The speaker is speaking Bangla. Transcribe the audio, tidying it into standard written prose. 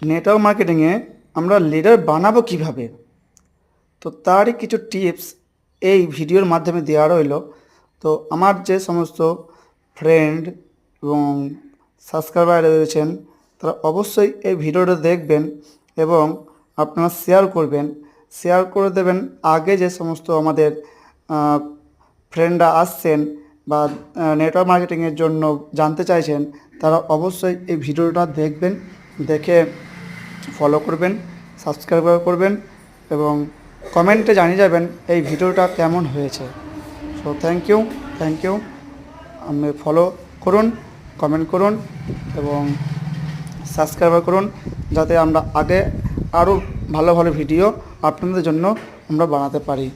নেটওয়ার্ক মার্কেটিংয়ে আমরা লিডার বানাবো কিভাবে, তো তারই কিছু টিপস এই ভিডিওর মাধ্যমে দেওয়া রইল। তো আমার যে সমস্ত ফ্রেন্ড এবং সাবস্ক্রাইবার রয়েছেন তারা অবশ্যই এই ভিডিওটা দেখবেন এবং আপনারা শেয়ার করবেন, শেয়ার করে দেবেন। আগে যে সমস্ত আমাদের ফ্রেন্ডরা আসছেন বা নেটওয়ার্ক মার্কেটিংয়ের জন্য জানতে চাইছেন তারা অবশ্যই এই ভিডিওটা দেখবেন, দেখে ফলো করবেন, সাবস্ক্রাইব করবেন এবং কমেন্টে জানিয়ে যাবেন এই ভিডিওটা কেমন হয়েছে। So thank you. আমি ফলো করুন, কমেন্ট করুন এবং সাবস্ক্রাইব করুন, যাতে আমরা আগে আরও ভালো ভালো ভিডিও আপনাদের জন্য আমরা বানাতে পারি।